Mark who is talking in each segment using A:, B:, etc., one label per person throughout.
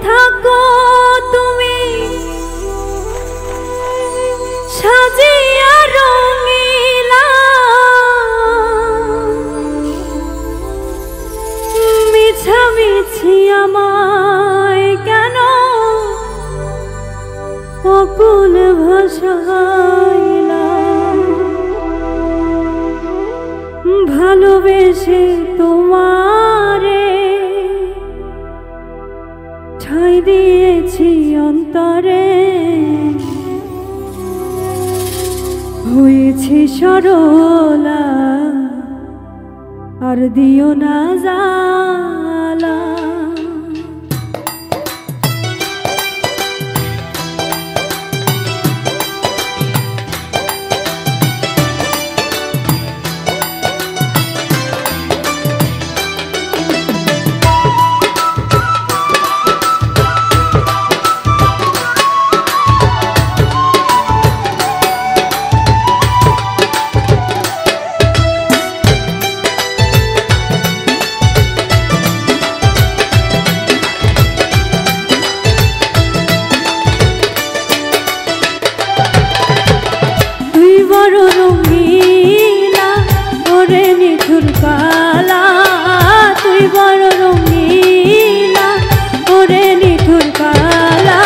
A: থাকো তুমি সাজিয়া রঙিলা, মিছামিছি আমায় কেন অকুল ভাষাইলা। ভালোবেসে তোমারে ঠাঁই দিয়েছি অন্তরে, হয়েছি সরলা আর দিও না জ্বালা। রঙিলা ওরে নিঠুর কালা, তুই বড় রঙিলা ওরে নিঠুর কালা।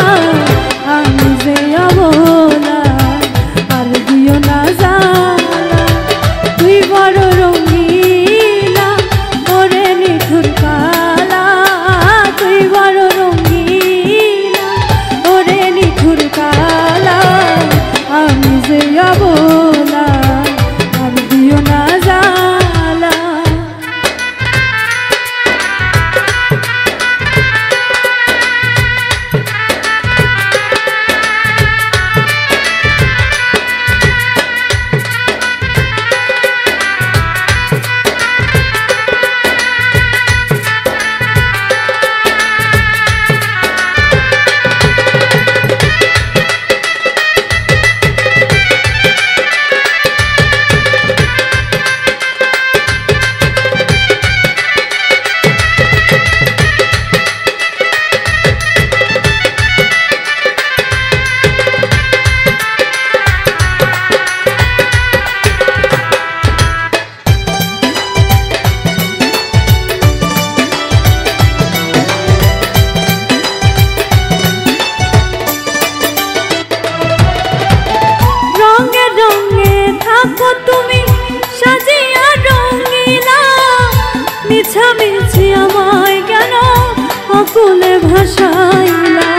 A: আমি যে অবলা আর দিও না জ্বালা, তুই বড় রঙিলা ওরে নিঠুর কালা, তুই বড় রঙিলা ওরে নিঠুর কালা। আমি যে অবলা আর দিও না জ্বালা। থাকো তুমি সাজিয়া রঙিলা, মিছামিছি আমায় কেন অকুলে ভাষাইলা।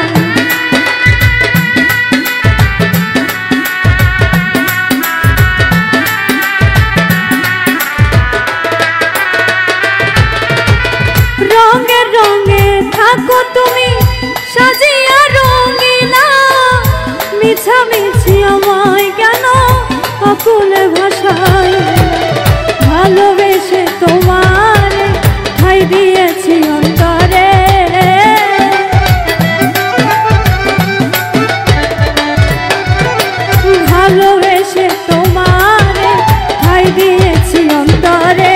A: রঙে রঙে থাকো তুমি সাজিয়া রঙিলা, মিছামিছি আমায় কেন অকুলে ভাষায়। ভালোবেসে তোমার ঠাঁই দিয়েছি অন্তরে, ভালোবেসে তোমার ঠাঁই দিয়েছি অন্তরে,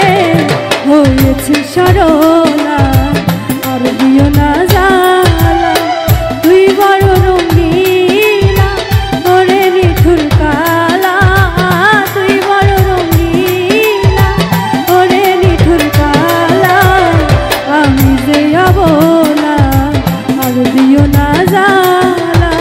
A: হয়েছি সরলা আর দিও না জ্বালা। তুই বড় রঙিলা ওরে নিঠুর কালা, তুই বড় রঙিলা ওরে নিঠুর কালা। আমি যে অবলা আর দিও না জ্বালা।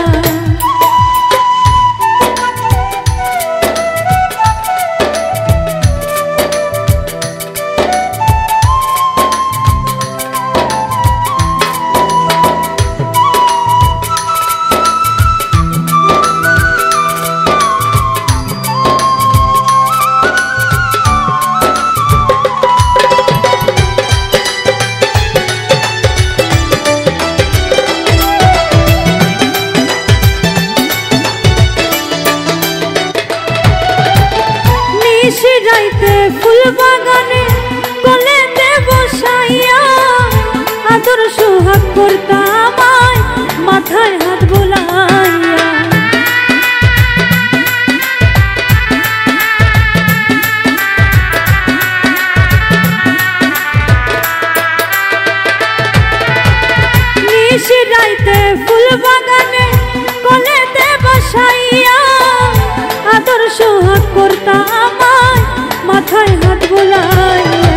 A: মাথায় হাত বুলাইয়া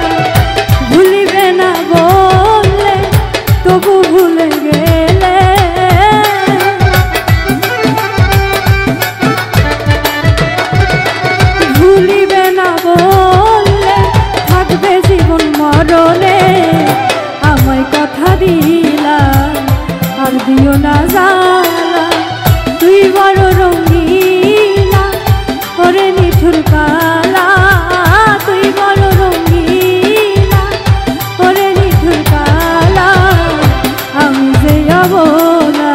A: ভুলিবে না বললে তবু ভুলে গেলে ভুলিবে না বললে থাকবে জীবন মরণে আমায় কথা দিলা আর দিও না জ্বালা তুই বড় রঙিলা ওরে নিঠুর কালা তুই বড় রঙিলা ওরে নিঠুর কালা আমি যে অবলা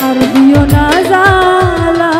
A: আর দিও না জ্বালা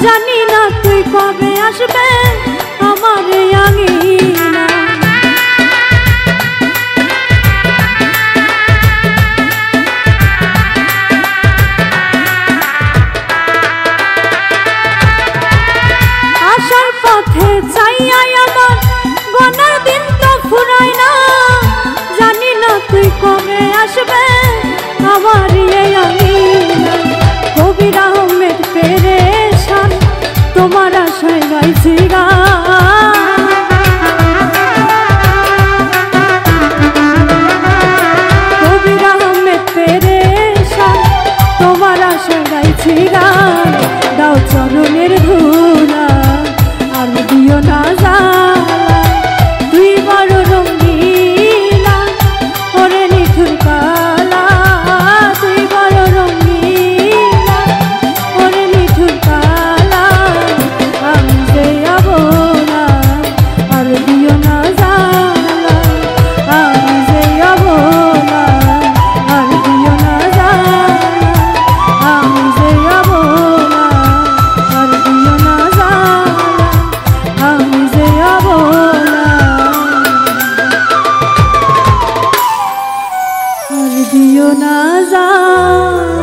A: জানি না তুই কবে আসবে আমার আঙিনা আসার পথে চাইয়াই আমার গোনার দিন তো ফুরায় না জানি না তুই কবে আসবে আমার আঙিনা কবির আহমেদ পেরেশান তোমার আশায় গাইছি গান কবির আহমেদ পেরেশান তোমার আশায় গাইছি গান দাও চরণের ধুলা আর দিও না জ্বালা তুই বড় রঙিলা ওরে নিঠুর কালা তুই বড় রঙিলা ওরে নিঠুর কালা আমি যে অবলা আর দিও না জ্বালা আমি যে অবলা আর দিও না জ্বালা আমি যে অবলা আর দিও না জ্বালা আমি যে অবলা আর দিও না জ্বালা